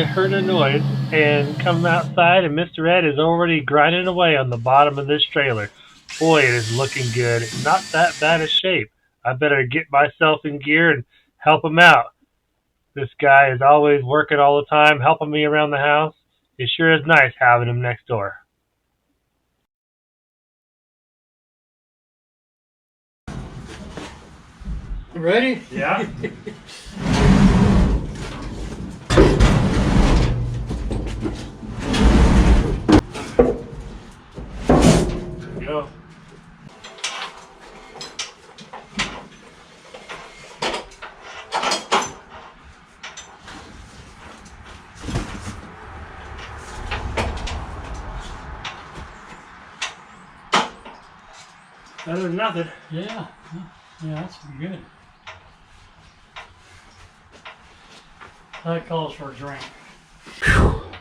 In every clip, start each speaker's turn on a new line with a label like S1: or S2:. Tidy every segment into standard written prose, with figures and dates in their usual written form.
S1: I heard a noise and come outside, and Mr. Ed is already grinding away on the bottom of this trailer. Boy, it is looking good. Not that bad a shape. I better get myself in gear and help him out. This guy is always working all the time, helping me around the house. It sure is nice having him next door.
S2: Ready?
S1: Yeah. Go. Better than nothing.
S2: Yeah, that's good. That calls for a drink.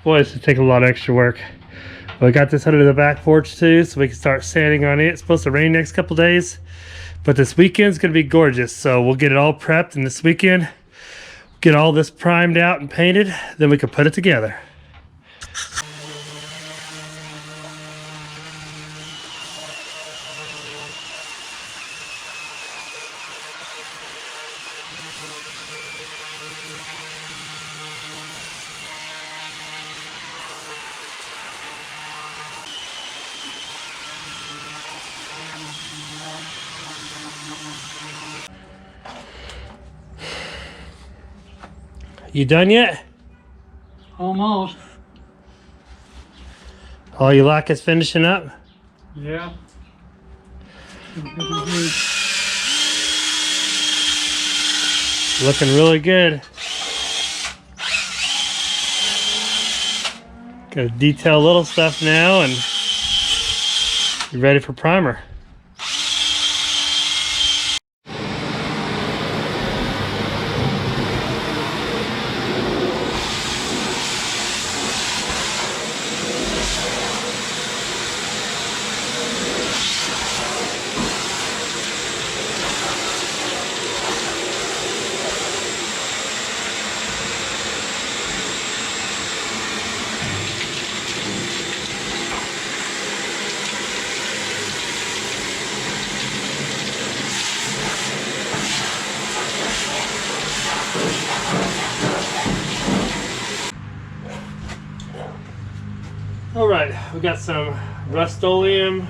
S1: Boy, it's taking a lot of extra work. We got this under the back porch too, so we can start sanding on it. It's supposed to rain next couple days, but this weekend's gonna be gorgeous. So we'll get it all prepped, and this weekend, get all this primed out and painted, then we can put it together. You done yet?
S2: Almost.
S1: All you like is finishing up?
S2: Yeah.
S1: Looking really good. Gotta detail little stuff now, and you're ready for primer. Alright, we got some Rust-Oleum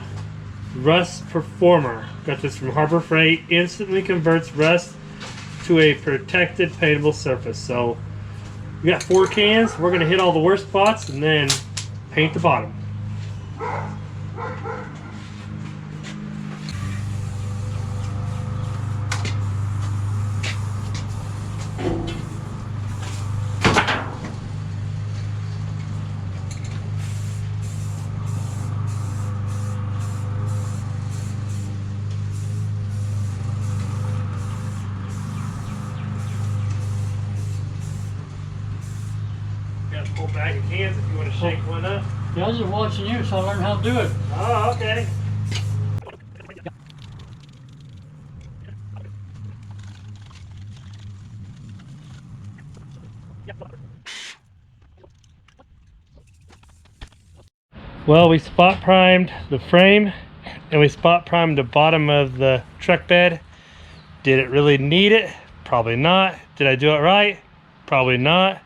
S1: Rust Performer. Got this from Harbor Freight. Instantly converts rust to a protected paintable surface. So we got 4 cans. We're going to hit all the worst spots and then paint the bottom. Got a full bag of cans if you want to shake one up.
S2: Yeah, I was just watching you, so I learned how to do it.
S1: Oh, okay. Well, we spot primed the frame and we spot primed the bottom of the truck bed. Did it really need it? Probably not. Did I do it right? Probably not.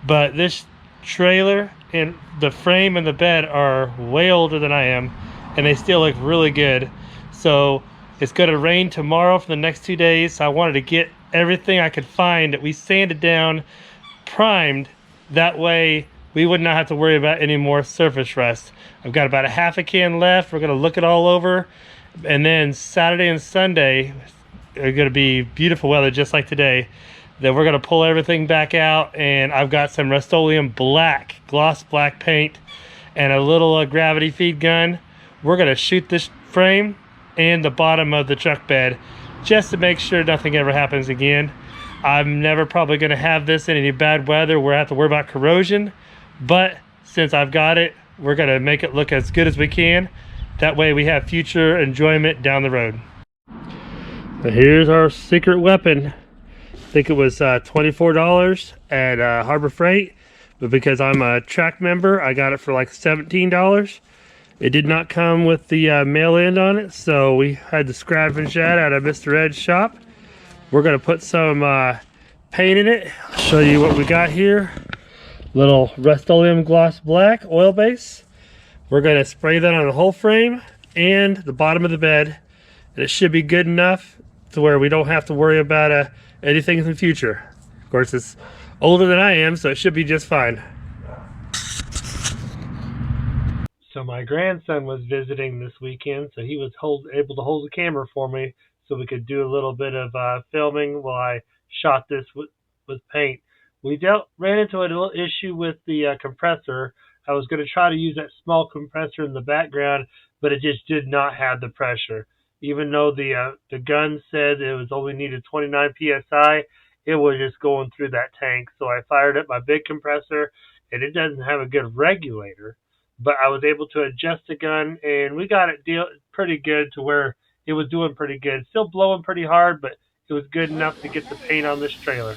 S1: But this trailer and the frame and the bed are way older than I am, and they still look really good. So it's going to rain tomorrow for the next 2 days. So I wanted to get everything I could find that we sanded down, primed. That way we would not have to worry about any more surface rust. I've got about a half a can left. We're going to look it all over, and then Saturday and Sunday are going to be beautiful weather just like today. Then we're going to pull everything back out, and I've got some Rust-Oleum black, gloss black paint and a little gravity feed gun. We're going to shoot this frame and the bottom of the truck bed just to make sure nothing ever happens again. I'm never probably going to have this in any bad weather where I have to worry about corrosion, but since I've got it, we're going to make it look as good as we can. That way we have future enjoyment down the road. But here's our secret weapon. I think it was $24 at Harbor Freight. but because I'm a track member, I got it for like $17. It did not come with the mail end on it, so we had to scavenge that out of MR.ED's shop. We're gonna put some paint in it. I'll show you what we got here. Little Rust-Oleum gloss black oil base. We're gonna spray that on the whole frame and the bottom of the bed, and it should be good enough to where we don't have to worry about anything in the future. Of course, it's older than I am, so it should be just fine. So my grandson was visiting this weekend, so he was able to hold the camera for me so we could do a little bit of filming while I shot this with paint. We ran into a little issue with the compressor. I was going to try to use that small compressor in the background, but it just did not have the pressure. Even though the gun said it was only needed 29 psi, it was just going through that tank. So I fired up my big compressor, and it doesn't have a good regulator, but I was able to adjust the gun, and we got it pretty good to where it was doing pretty good. Still blowing pretty hard, but it was good enough to get the paint on this trailer.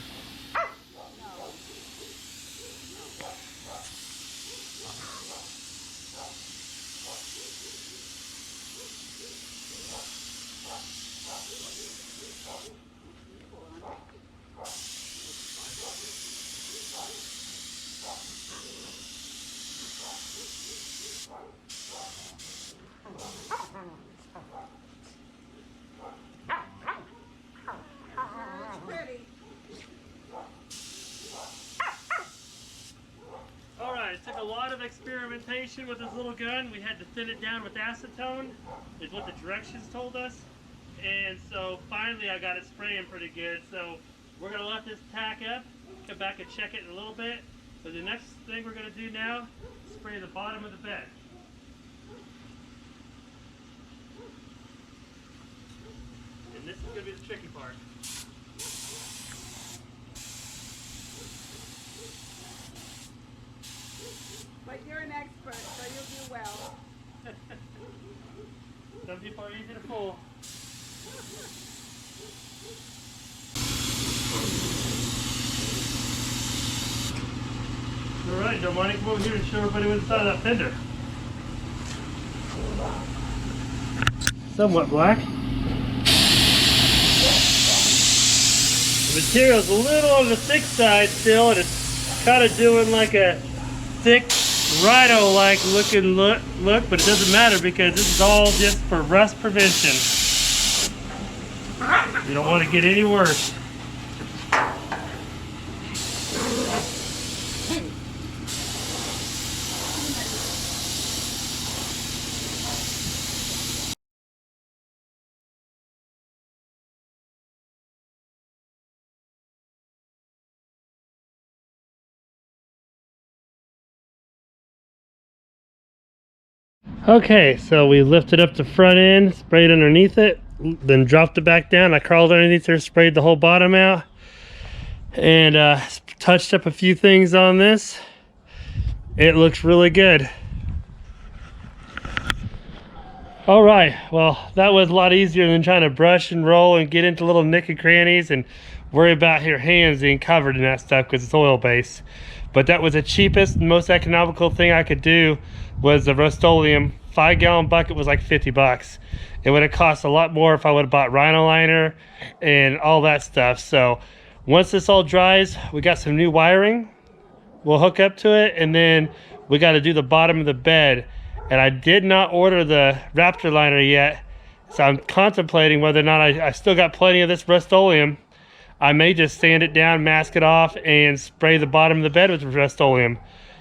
S1: Alright, it took a lot of experimentation with this little gun. We had to thin it down with acetone, is what the directions told us. And so finally I got it spraying pretty good. So we're going to let this tack up, come back and check it in a little bit. But the next thing we're going to do now is spray the bottom of the bed. And this is going to be the tricky part.
S3: But you're an expert, so you'll do well.
S1: Some people are easy to fool. Alright, don't mind, come over here and show everybody what's inside of that fender. Somewhat black. The material's a little on the thick side still, and it's kind of doing like a thick rhino-like looking look, but it doesn't matter because this is all just for rust prevention. You don't want to get any worse. Okay, so we lifted up the front end, sprayed underneath it, then dropped it back down. I crawled underneath there, sprayed the whole bottom out, and touched up a few things on this. It looks really good. All right, well, that was a lot easier than trying to brush and roll and get into little nick and crannies and worry about your hands being covered in that stuff because it's oil based. But that was the cheapest and most economical thing I could do was the Rust-Oleum 5-gallon bucket was like 50 bucks. It would have cost a lot more if I would have bought Rhino liner and all that stuff. So once this all dries, we got some new wiring. We'll hook up to it, and then we got to do the bottom of the bed. And I did not order the Raptor liner yet, so I'm contemplating whether or not I still got plenty of this Rust-Oleum. I may just sand it down, mask it off, and spray the bottom of the bed with Rust-Oleum.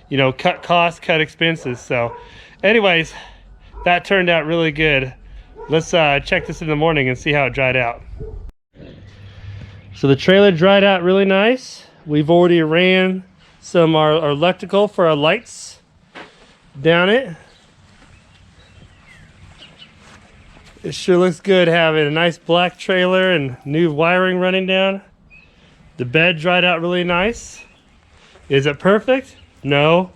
S1: You know, cut costs, cut expenses. So anyways, that turned out really good. Let's check this in the morning and see how it dried out. So the trailer dried out really nice. We've already ran some our electrical for our lights down it. It sure looks good having a nice black trailer and new wiring running down. The bed dried out really nice. Is it perfect? No,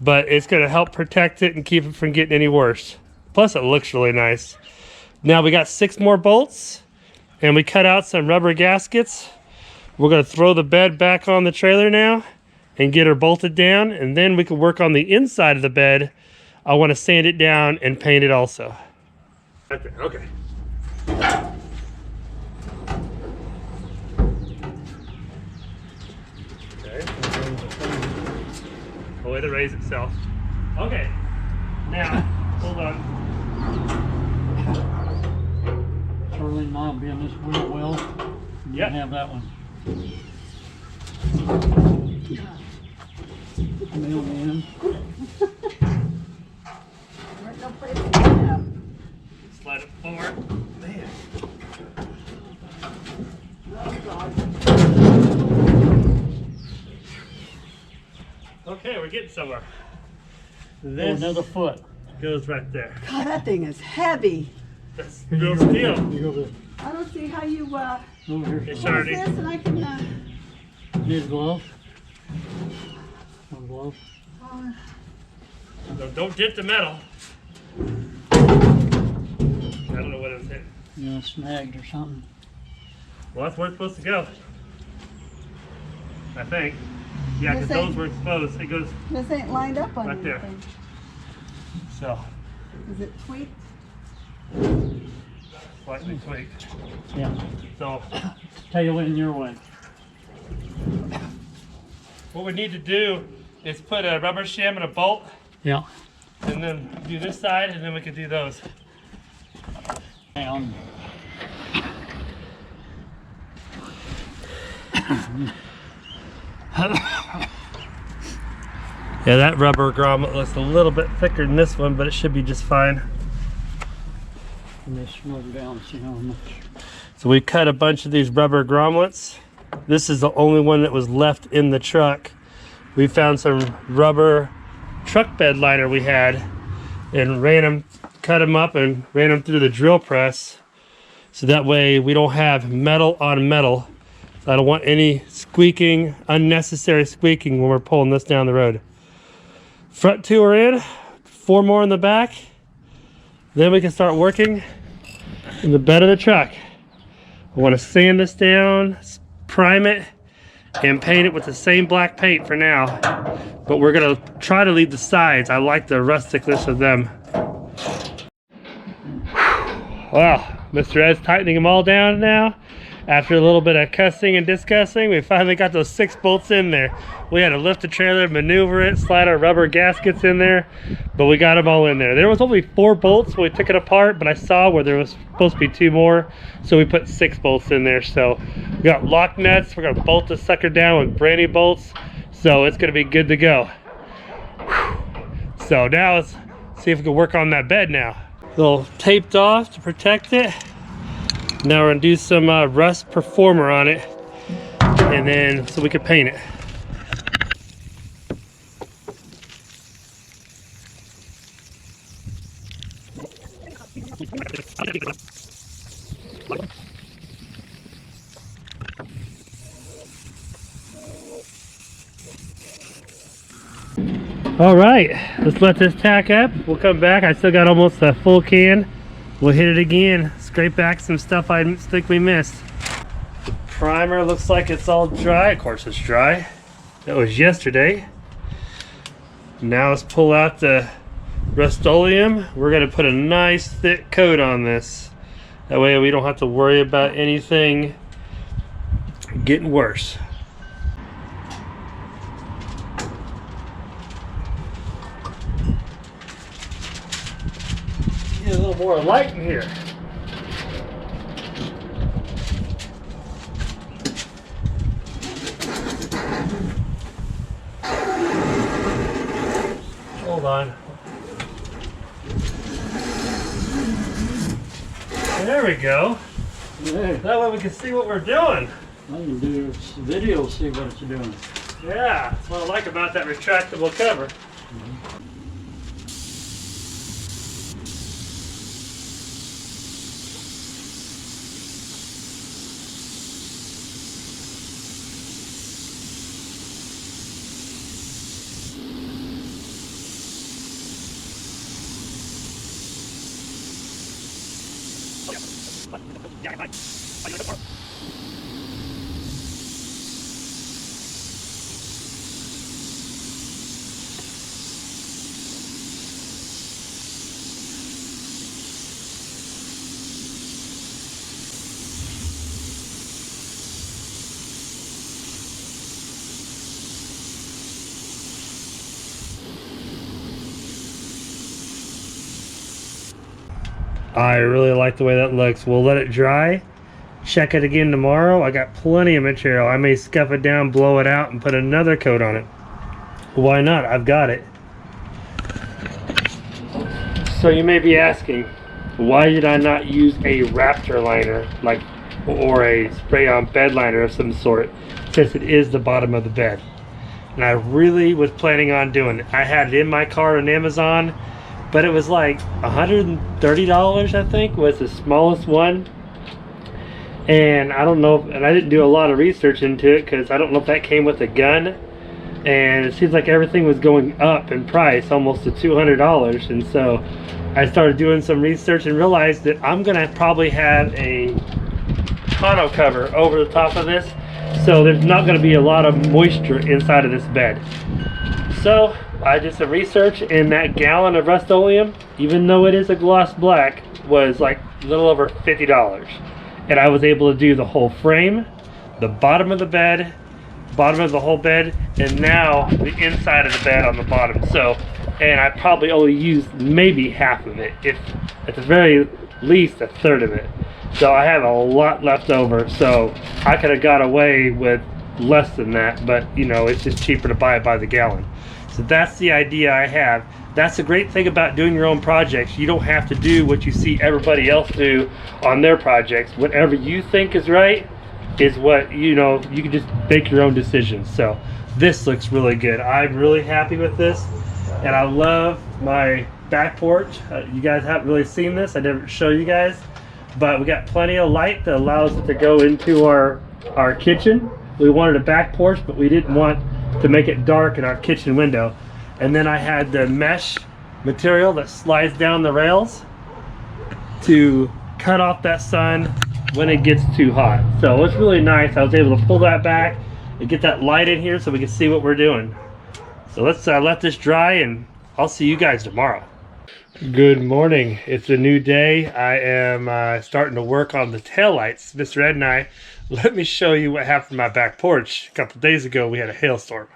S1: but it's going to help protect it and keep it from getting any worse. Plus it looks really nice. Now we got 6 more bolts, and we cut out some rubber gaskets. We're going to throw the bed back on the trailer now and get her bolted down, and then we can work on the inside of the bed. I want to sand it down and paint it also. Right there, okay. Okay. I'll let it raise itself. Okay. Now, hold on.
S2: Charlie and I'll be in this wheel well. You
S1: Yep.
S2: have that one. Mailman.
S3: No place to get up.
S1: Slide it forward. Man. Okay, we're getting somewhere.
S2: Oh,
S1: This
S2: another foot.
S1: goes right there.
S3: God, that thing is heavy.
S1: That's real steel.
S2: You go to
S3: I don't see how you
S2: over here.
S1: It's
S3: hold
S1: already.
S3: this and I can.
S2: Need a glove? One glove.
S1: No, don't dip the metal. I don't know what it was hitting.
S2: You know, snagged or something.
S1: Well, that's where it's supposed to go. I think. Yeah, because
S3: This ain't-
S1: those were exposed. It goes
S3: This ain't lined up on
S1: Right there.
S3: anything.
S1: so
S3: Is it tweaked?
S1: slightly tweaked.
S2: Yeah.
S1: So
S2: Tail in your way.
S1: what we need to do is put a rubber shim and a bolt,
S2: Yeah.
S1: and then do this side, and then we can do those.
S2: Down.
S1: Yeah, that rubber grommet looks a little bit thicker than this one, but it should be just fine.
S2: And they snug down, see how much.
S1: So we cut a bunch of these rubber grommets. This is the only one that was left in the truck. We found some rubber truck bed liner we had and cut them up and ran them through the drill press. So that way we don't have metal on metal. So I don't want any squeaking, unnecessary squeaking when we're pulling this down the road. Front two are in, 4 more in the back. Then we can start working in the bed of the truck. I want to sand this down, prime it, and paint it with the same black paint for now. But we're gonna try to leave the sides. I like the rusticness of them. Wow, Mr. Ed's tightening them all down now. After a little bit of cussing and discussing, we finally got those 6 bolts in there. We had to lift the trailer, maneuver it, slide our rubber gaskets in there, but we got them all in there. There was only 4 bolts when we took it apart, but I saw where there was supposed to be 2 more, so we put 6 bolts in there. So we got lock nuts. We're gonna bolt the sucker down with brand new bolts, so it's gonna be good to go. Whew. So now let's see if we can work on that bed now. A little taped off to protect it. Now we're gonna do some rust performer on it, and then so we can paint it. All right, let's let this tack up. We'll come back. I still got almost a full can. We'll hit it again, scrape back some stuff I think we missed. The primer looks like it's all dry. Of course it's dry. That was yesterday. Now let's pull out the Rust-Oleum. We're gonna put a nice thick coat on this. That way we don't have to worry about anything getting worse. Get a little more light in here. Hold on. There we go.
S2: Hey,
S1: That way we can see what we're doing.
S2: I can do this video, see what it's doing.
S1: Yeah, that's what I like about that retractable cover. I really like the way that looks. We'll let it dry, check it again tomorrow. I got plenty of material. I may scuff it down, blow it out, and put another coat on it. Why not? I've got it. So you may be asking, why did I not use a Raptor liner, like, or a spray-on bed liner of some sort, since it is the bottom of the bed? And I really was planning on doing it. I had it in my cart on Amazon, but it was like $130, I think, was the smallest one. And I don't know, and I didn't do a lot of research into it because I don't know if that came with a gun. And it seems like everything was going up in price, almost to $200. And so I started doing some research and realized that I'm gonna probably have a tonneau cover over the top of this, so there's not gonna be a lot of moisture inside of this bed. So I did some research, and that gallon of Rust-Oleum, even though it is a gloss black, was like a little over $50. And I was able to do the whole frame, the bottom of the bed, bottom of the whole bed, and now the inside of the bed on the bottom. So, and I probably only used maybe half of it, if at the very least a third of it. So I have a lot left over, so I could have got away with less than that, but you know, it's just cheaper to buy it by the gallon. So that's the idea I have. That's the great thing about doing your own projects. You don't have to do what you see everybody else do on their projects. Whatever you think is right is what, you know, you can just make your own decisions. So this looks really good. I'm really happy with this, and I love my back porch. You guys haven't really seen this. I didn't show you guys, but we got plenty of light that allows it to go into our kitchen. We wanted a back porch, but we didn't want to make it dark in our kitchen window. And then I had the mesh material that slides down the rails to cut off that sun when it gets too hot. So it's really nice. I was able to pull that back and get that light in here so we can see what we're doing. So let's let this dry, and I'll see you guys tomorrow. Good morning. It's a new day. I am starting to work on the taillights. Mr. Ed and I, let me show you what happened to my back porch. A couple days ago we had a hailstorm.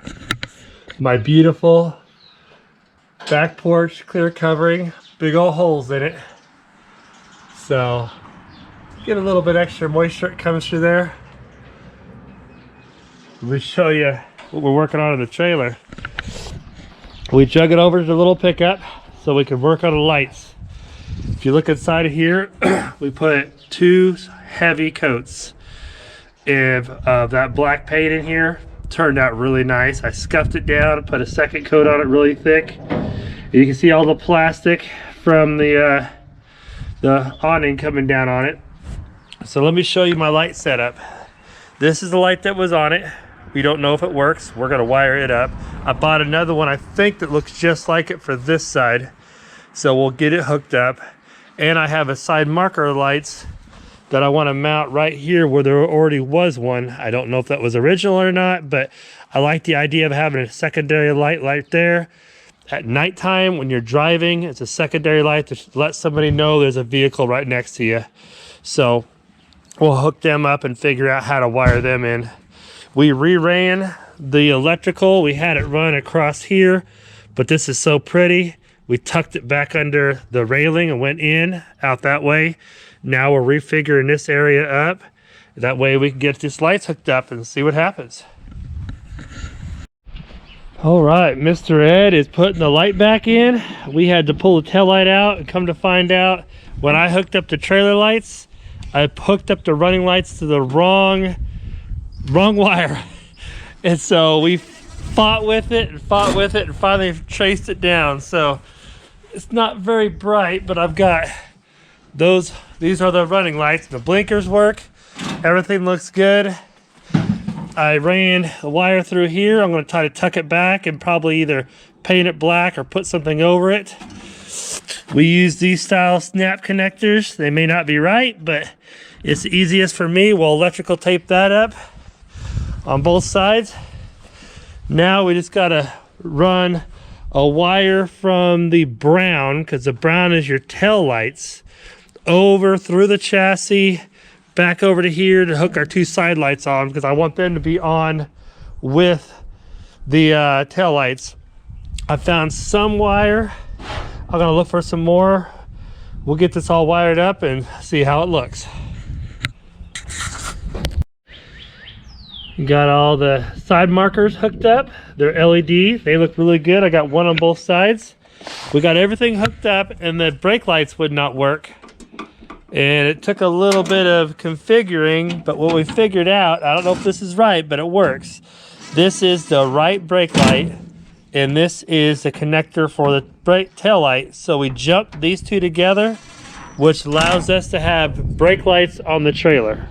S1: My beautiful back porch, clear covering, big old holes in it. So get a little bit extra moisture that comes through there. Let me show you what we're working on in the trailer. We jug it over to the little pickup so we can work on the lights. If you look inside of here, we put 2 heavy coats of that black paint in here. Turned out really nice. I scuffed it down and put a second coat on it really thick. You can see all the plastic from the awning coming down on it. So let me show you my light setup. This is the light that was on it. We don't know if it works. We're gonna wire it up. I bought another one, I think, that looks just like it for this side. So we'll get it hooked up. And I have a side marker lights that I want to mount right here where there already was one. I don't know if that was original or not, but I like the idea of having a secondary light right there. At nighttime when you're driving, it's a secondary light to let somebody know there's a vehicle right next to you. So we'll hook them up and figure out how to wire them in. We reran the electrical. We had it run across here, but this is so pretty. We tucked it back under the railing and went in out that way. Now we're refiguring this area up. That way we can get these lights hooked up and see what happens. All right, Mr. Ed is putting the light back in. We had to pull the tail light out, and come to find out, when I hooked up the trailer lights, I hooked up the running lights to the wrong wire. And so we fought with it and finally traced it down. So it's not very bright, but I've got those. These are the running lights. The blinkers work. Everything looks good. I ran a wire through here. I'm going to try to tuck it back and probably either paint it black or put something over it. We use these style snap connectors. They may not be right, but it's the easiest for me. We'll electrical tape that up on both sides. Now we just got to run a wire from the brown, because the brown is your tail lights, over through the chassis, back over to here to hook our 2 side lights on, because I want them to be on with the tail lights. I found some wire. I'm gonna look for some more. we'll get this all wired up and see how it looks. Got all the side markers hooked up. They're LED. They look really good. I got one on both sides. We got everything hooked up, and the brake lights would not work. And it took a little bit of configuring, but what we figured out, I don't know if this is right, but it works. This is the right brake light, and this is the connector for the brake tail light. So we jumped these two together, which allows us to have brake lights on the trailer.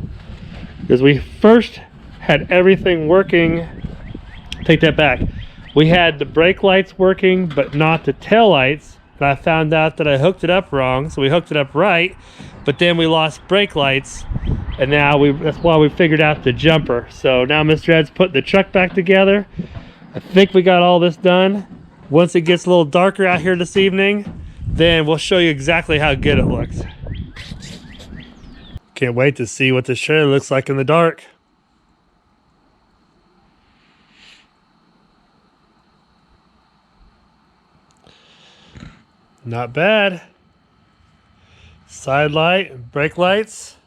S1: Because we first had everything working, take that back. We had the brake lights working, but not the tail lights. And I found out that I hooked it up wrong, so we hooked it up right, but then we lost brake lights, and now that's why we figured out the jumper. So now Mr. Ed's putting the truck back together. I think we got all this done. Once it gets a little darker out here this evening, then we'll show you exactly how good it looks. Can't wait to see what this trailer looks like in the dark. Not bad. Side light, brake lights.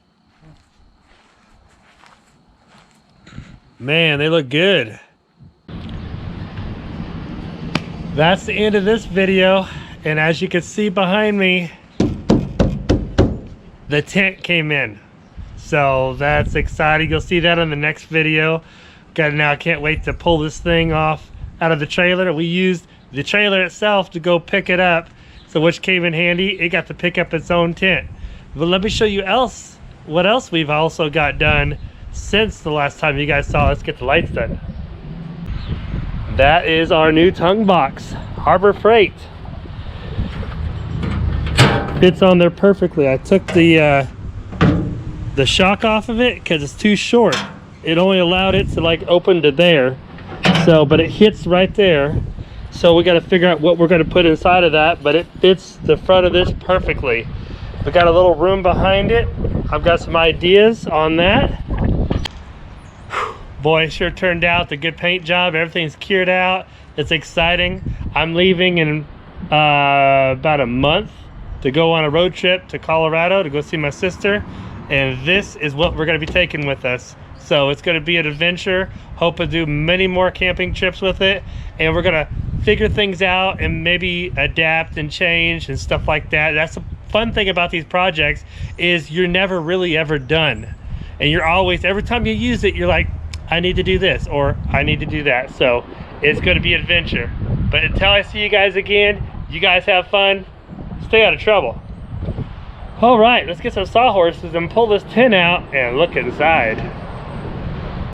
S1: Man, they look good. That's the end of this video. And as you can see behind me, the tent came in. So that's exciting. You'll see that in the next video. Now I can't wait to pull this thing off out of the trailer. We used the trailer itself to go pick it up. So which came in handy. It got to pick up its own tent. But let me show you what else we've also got done since the last time you guys saw us get the lights done. That is our new tongue box, Harbor Freight. Fits on there perfectly. I took the shock off of it because it's too short. It only allowed it to like open to there. So, but it hits right there. So we got to figure out what we're going to put inside of that, but it fits the front of this perfectly. We got a little room behind it. I've got some ideas on that. Boy, it sure turned out a good paint job. Everything's cured out. It's exciting. I'm leaving in about a month to go on a road trip to Colorado to go see my sister, and this is what we're going to be taking with us. So it's going to be an adventure. Hope to do many more camping trips with it, and we're going to figure things out and maybe adapt and change and stuff like that. That's the fun thing about these projects, is you're never really ever done, and you're always, every time you use it, you're like, I need to do this or I need to do that. So it's going to be adventure. But until I see you guys again, you guys have fun, stay out of trouble. All right, let's get some sawhorses and pull this tent out and look inside.